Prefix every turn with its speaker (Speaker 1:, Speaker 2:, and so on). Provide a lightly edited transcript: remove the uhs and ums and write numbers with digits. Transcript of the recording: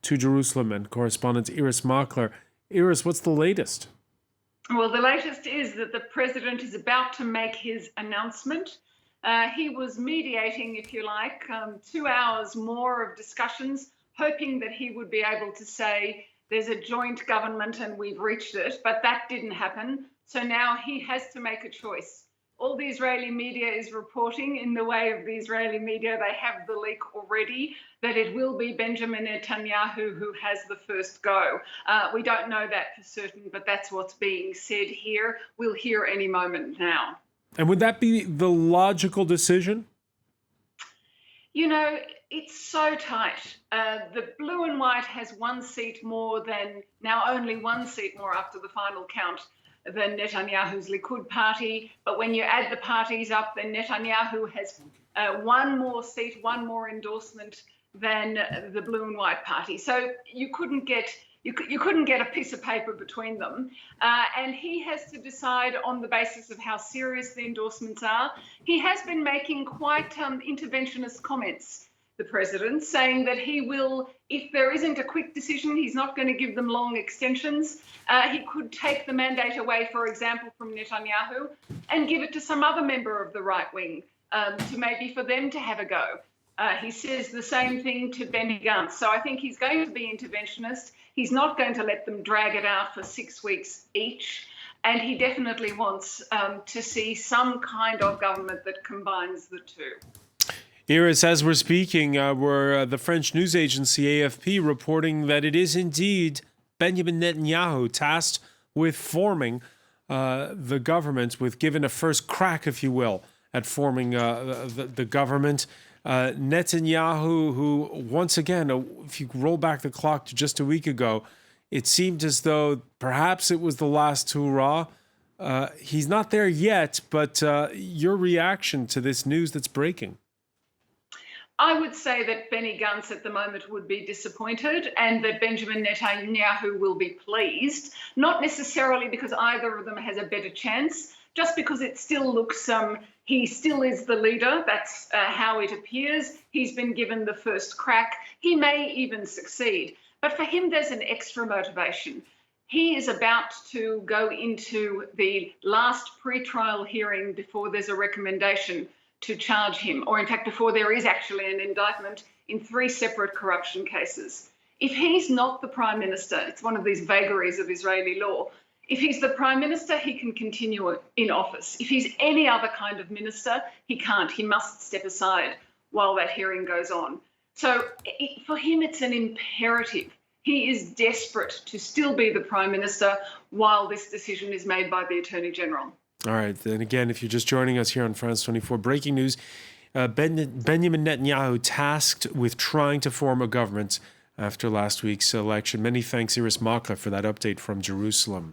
Speaker 1: to Jerusalem, and correspondent Iris Makler. Iris, what's the latest?
Speaker 2: Well, the latest is that the president is about to make his announcement. He was mediating, if you like, 2 hours more of discussions, hoping that he would be able to say there's a joint government and we've reached it, but that didn't happen. So now he has to make a choice. All the Israeli media is reporting in the way of the Israeli media. They have the leak already that it will be Benjamin Netanyahu who has the first go. We don't know that for certain, but that's what's being said here. We'll hear any moment now.
Speaker 1: And would that be the logical decision?
Speaker 2: You know, it's so tight. The blue and white has one seat more than, now only one seat more after the final count, than Netanyahu's Likud party. But when you add the parties up, then Netanyahu has one more seat, one more endorsement than the blue and white party. So you couldn't get a piece of paper between them. And he has to decide on the basis of how serious the endorsements are. He has been making quite interventionist comments, the president, saying that he will, if there isn't a quick decision, he's not going to give them long extensions. He could take the mandate away, for example, from Netanyahu and give it to some other member of the right wing to maybe for them to have a go. He says the same thing to Benny Gantz. So I think he's going to be interventionist. He's not going to let them drag it out for 6 weeks each. And he definitely wants to see some kind of government that combines the two.
Speaker 1: Iris, as we're speaking, the French news agency AFP reporting that it is indeed Benjamin Netanyahu tasked with forming the government, with given a first crack, if you will, at forming the government. Netanyahu, who, once again, if you roll back the clock to just a week ago, it seemed as though perhaps it was the last hurrah. He's not there yet, but your reaction to this news that's breaking?
Speaker 2: I would say that Benny Gantz at the moment would be disappointed and that Benjamin Netanyahu will be pleased, not necessarily because either of them has a better chance, just because it still looks, he still is the leader. That's how it appears. He's been given the first crack. He may even succeed. But for him, there's an extra motivation. He is about to go into the last pre-trial hearing before there's a recommendation to charge him, or in fact, before there is actually an indictment in 3 separate corruption cases. If he's not the Prime Minister, it's one of these vagaries of Israeli law. If he's the Prime Minister, he can continue in office. If he's any other kind of minister, he can't. He must step aside while that hearing goes on. So for him, it's an imperative. He is desperate to still be the Prime Minister while this decision is made by the Attorney General.
Speaker 1: All right. Then again, if you're just joining us here on France 24, breaking news, Benjamin Netanyahu tasked with trying to form a government after last week's election. Many thanks, Iris Makler, for that update from Jerusalem.